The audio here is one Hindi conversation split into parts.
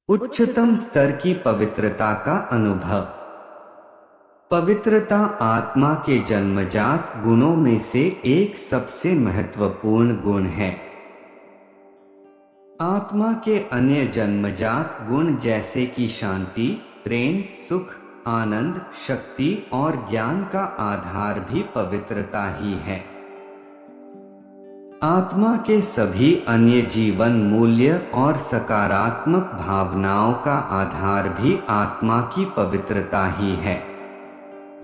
उच्चतम स्तर की पवित्रता का अनुभव। पवित्रता आत्मा के जन्मजात गुणों में से एक सबसे महत्वपूर्ण गुण है। आत्मा के अन्य जन्मजात गुण जैसे कि शांति, प्रेम, सुख, आनंद, शक्ति और ज्ञान का आधार भी पवित्रता ही है। आत्मा के सभी अन्य जीवन मूल्य और सकारात्मक भावनाओं का आधार भी आत्मा की पवित्रता ही है।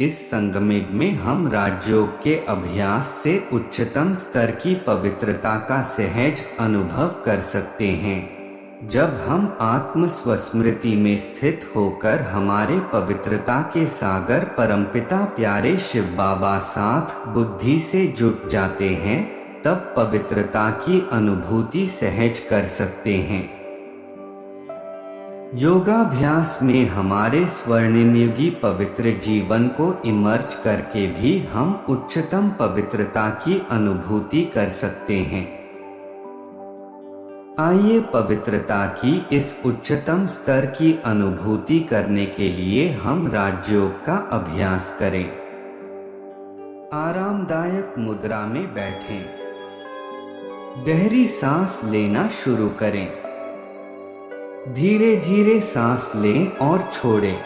इस संगम में हम राजयोग के अभ्यास से उच्चतम स्तर की पवित्रता का सहज अनुभव कर सकते हैं। जब हम आत्म स्वस्मृति में स्थित होकर हमारे पवित्रता के सागर परमपिता प्यारे शिव बाबा साथ बुद्धि से जुट जाते हैं, तब पवित्रता की अनुभूति सहज कर सकते हैं। योगाभ्यास में हमारे स्वर्णिमयुगी पवित्र जीवन को इमर्ज करके भी हम उच्चतम पवित्रता की अनुभूति कर सकते हैं। आइए पवित्रता की इस उच्चतम स्तर की अनुभूति करने के लिए हम राजयोग का अभ्यास करें। आरामदायक मुद्रा में बैठें। गहरी सांस लेना शुरू करें। धीरे धीरे सांस लें और छोड़ें।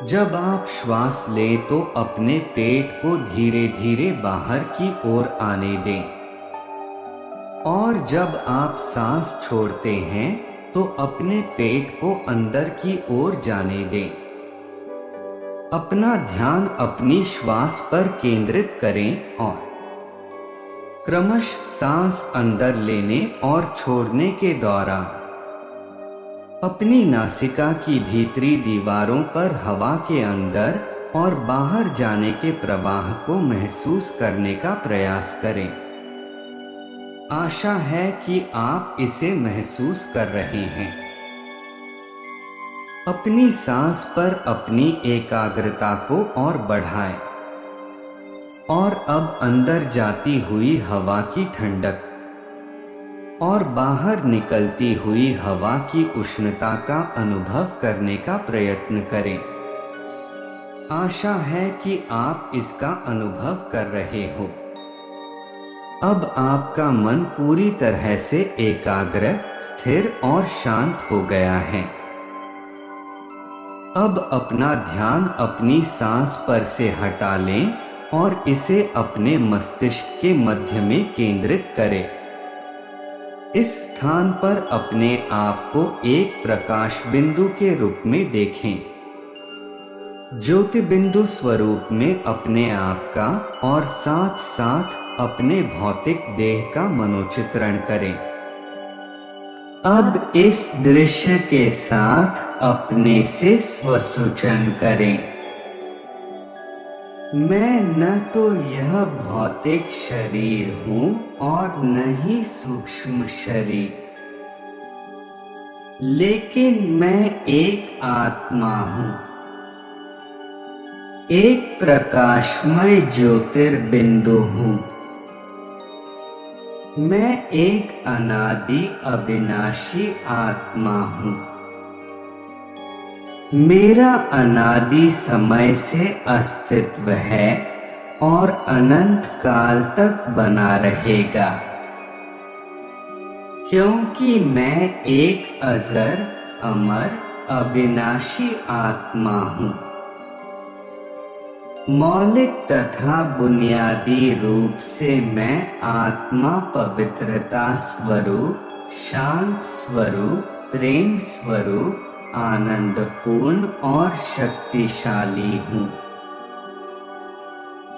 जब आप श्वास लें तो अपने पेट को धीरे धीरे बाहर की ओर आने दें, और जब आप सांस छोड़ते हैं तो अपने पेट को अंदर की ओर जाने दें। अपना ध्यान अपनी श्वास पर केंद्रित करें और क्रमश सांस अंदर लेने और छोड़ने के दौरान अपनी नासिका की भीतरी दीवारों पर हवा के अंदर और बाहर जाने के प्रवाह को महसूस करने का प्रयास करें। आशा है कि आप इसे महसूस कर रहे हैं। अपनी सांस पर अपनी एकाग्रता को और बढ़ाएं, और अब अंदर जाती हुई हवा की ठंडक और बाहर निकलती हुई हवा की उष्णता का अनुभव करने का प्रयत्न करें। आशा है कि आप इसका अनुभव कर रहे हो। अब आपका मन पूरी तरह से एकाग्र, स्थिर और शांत हो गया है। अब अपना ध्यान अपनी सांस पर से हटा लें और इसे अपने मस्तिष्क के मध्य में केंद्रित करें। इस स्थान पर अपने आप को एक प्रकाश बिंदु के रूप में देखें। ज्योति बिंदु स्वरूप में अपने आप का और साथ साथ अपने भौतिक देह का मनोचित्रण करें। अब इस दृश्य के साथ अपने से स्वसूचन करें। मैं न तो यह भौतिक शरीर हूँ और न ही सूक्ष्म शरीर, लेकिन मैं एक आत्मा हूँ, एक प्रकाशमय ज्योतिर्बिंदु हूँ। मैं एक अनादि अविनाशी आत्मा हूँ। मेरा अनादि समय से अस्तित्व है और अनंत काल तक बना रहेगा, क्योंकि मैं एक अजर, अमर, अविनाशी आत्मा हूँ। मौलिक तथा बुनियादी रूप से मैं आत्मा पवित्रता स्वरूप, शांत स्वरूप, प्रेम स्वरूप, आनंदपूर्ण और शक्तिशाली हूँ।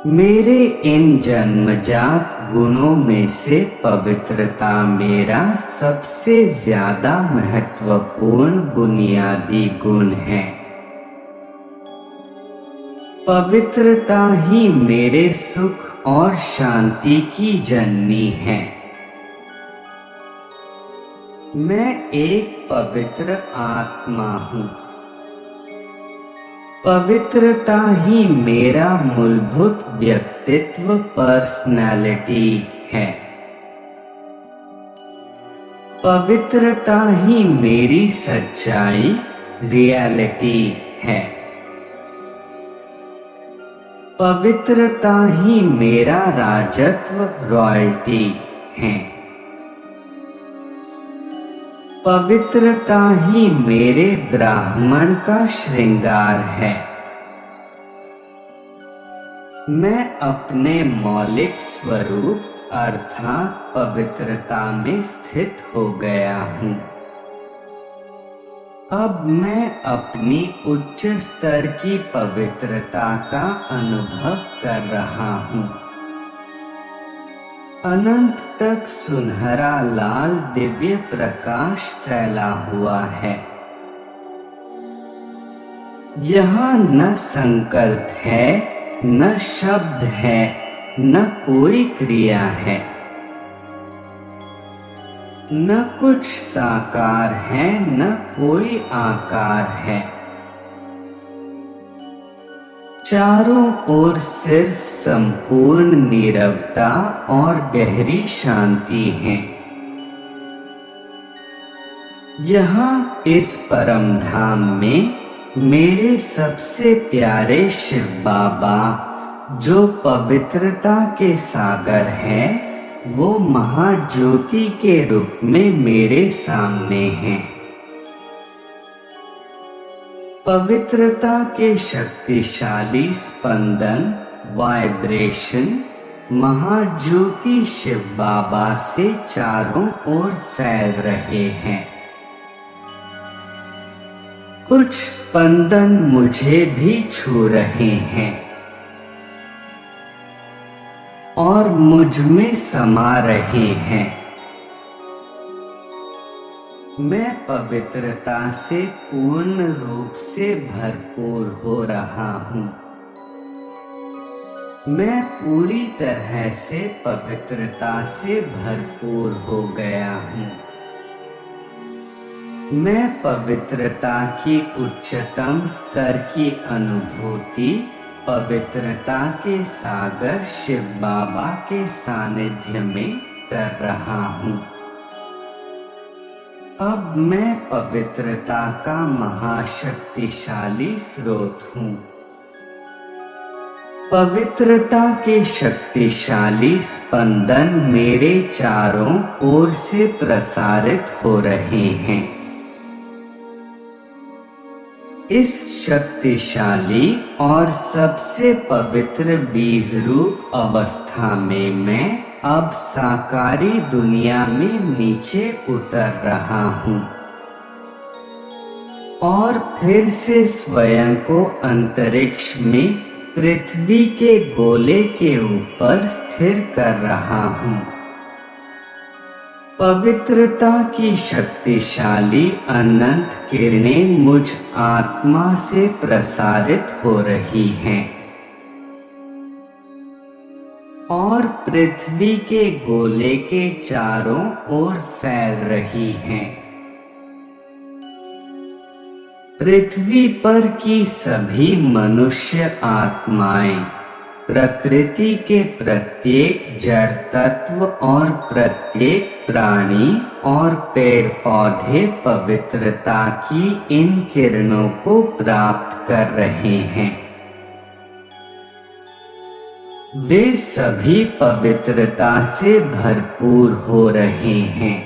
मेरे इन जन्मजात गुणों में से पवित्रता मेरा सबसे ज्यादा महत्वपूर्ण बुनियादी गुण है। पवित्रता ही मेरे सुख और शांति की जननी है। मैं एक पवित्र आत्मा हूँ। पवित्रता ही मेरा मूलभूत व्यक्तित्व, पर्सनैलिटी है। पवित्रता ही मेरी सच्चाई, रियलिटी है। पवित्रता ही मेरा राजत्व, रॉयल्टी है। पवित्रता ही मेरे ब्राह्मण का श्रृंगार है। मैं अपने मौलिक स्वरूप अर्थात पवित्रता में स्थित हो गया हूँ। अब मैं अपनी उच्च स्तर की पवित्रता का अनुभव कर रहा हूँ। अनंत तक सुनहरा लाल दिव्य प्रकाश फैला हुआ है। यहाँ न संकल्प है, न शब्द है, न कोई क्रिया है। न कुछ साकार है, न कोई आकार है। चारों ओर सिर्फ संपूर्ण नीरवता और गहरी शांति है। यहाँ इस परम धाम में मेरे सबसे प्यारे शिव बाबा, जो पवित्रता के सागर है, वो महाज्योति के रूप में मेरे सामने हैं। पवित्रता के शक्तिशाली स्पंदन, वाइब्रेशन महाज्योति शिव बाबा से चारों ओर फैल रहे हैं। कुछ स्पंदन मुझे भी छू रहे हैं और मुझ में समा रहे हैं। मैं पवित्रता से पूर्ण रूप से भरपूर हो रहा हूँ। मैं पूरी तरह से पवित्रता से भरपूर हो गया हूँ। मैं पवित्रता की उच्चतम स्तर की अनुभूति पवित्रता के सागर शिव बाबा के सानिध्य में कर रहा हूँ। अब मैं पवित्रता का महाशक्तिशाली स्रोत हूँ। पवित्रता के शक्तिशाली स्पंदन मेरे चारों ओर से प्रसारित हो रहे हैं। इस शक्तिशाली और सबसे पवित्र बीज रूप अवस्था में मैं अब साकारी दुनिया में नीचे उतर रहा हूँ और फिर से स्वयं को अंतरिक्ष में पृथ्वी के गोले के ऊपर स्थिर कर रहा हूँ। पवित्रता की शक्तिशाली अनंत किरणें मुझ आत्मा से प्रसारित हो रही हैं और पृथ्वी के गोले के चारों ओर फैल रही हैं। पृथ्वी पर की सभी मनुष्य आत्माएं, प्रकृति के प्रत्येक जड़ तत्व और प्रत्येक प्राणी और पेड़ पौधे पवित्रता की इन किरणों को प्राप्त कर रहे हैं। वे सभी पवित्रता से भरपूर हो रहे हैं।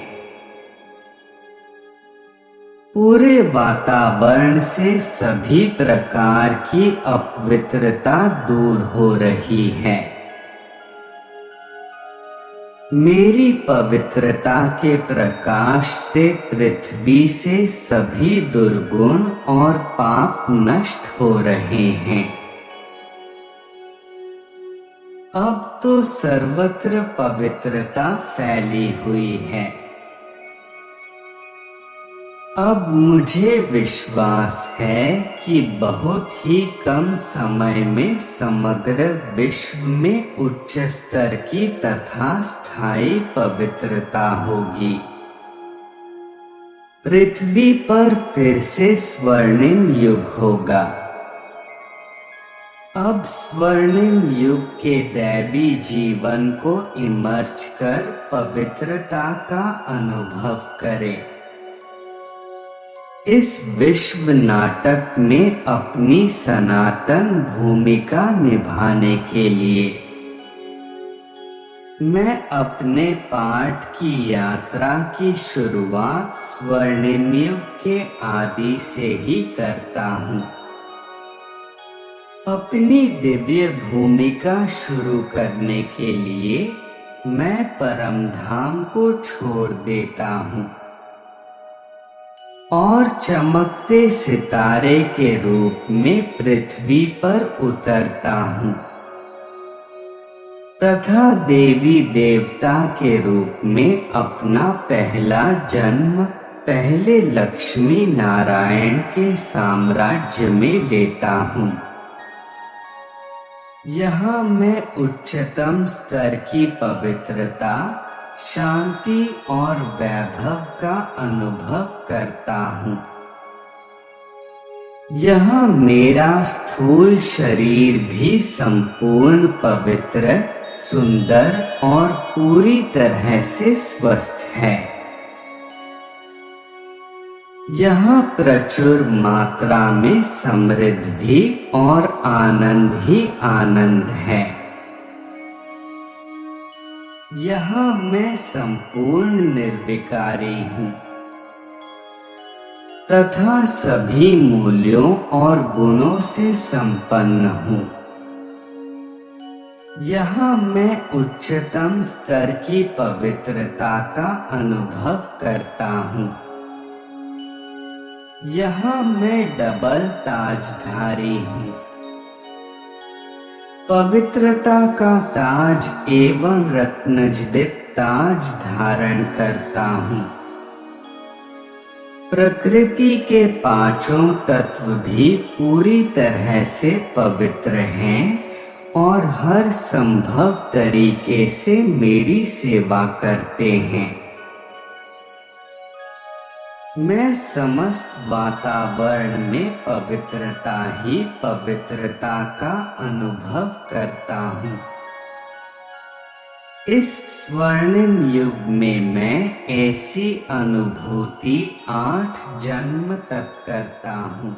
पूरे वातावरण से सभी प्रकार की अपवित्रता दूर हो रही है। मेरी पवित्रता के प्रकाश से पृथ्वी से सभी दुर्गुण और पाप नष्ट हो रहे हैं। अब तो सर्वत्र पवित्रता फैली हुई है। अब मुझे विश्वास है कि बहुत ही कम समय में समग्र विश्व में उच्च स्तर की तथा स्थायी पवित्रता होगी। पृथ्वी पर फिर से स्वर्णिम युग होगा। अब स्वर्णिम युग के दैवी जीवन को इमर्ज कर पवित्रता का अनुभव करें। इस विश्व नाटक में अपनी सनातन भूमिका निभाने के लिए मैं अपने पाठ की यात्रा की शुरुआत स्वर्णिम युग के आदि से ही करता हूँ। अपनी दिव्य भूमिका शुरू करने के लिए मैं परमधाम को छोड़ देता हूँ और चमकते सितारे के रूप में पृथ्वी पर उतरता हूँ तथा देवी देवता के रूप में अपना पहला जन्म पहले लक्ष्मी नारायण के साम्राज्य में लेता हूँ। यहाँ मैं उच्चतम स्तर की पवित्रता, शांति और वैभव का अनुभव करता हूँ। यहाँ मेरा स्थूल शरीर भी संपूर्ण पवित्र, सुंदर और पूरी तरह से स्वस्थ है। यहाँ प्रचुर मात्रा में समृद्धि और आनंद ही आनंद है। यहाँ मैं संपूर्ण निर्विकारी हूँ तथा सभी मूल्यों और गुणों से संपन्न हूँ। यहाँ मैं उच्चतम स्तर की पवित्रता का अनुभव करता हूँ। यहाँ मैं डबल ताजधारी हूँ। पवित्रता का ताज एवं रत्नजडित ताज धारण करता हूँ। प्रकृति के पांचों तत्व भी पूरी तरह से पवित्र हैं और हर संभव तरीके से मेरी सेवा करते हैं। मैं समस्त वातावरण में पवित्रता ही पवित्रता का अनुभव करता हूँ। इस स्वर्णिम युग में मैं ऐसी अनुभूति 8 जन्म तक करता हूँ।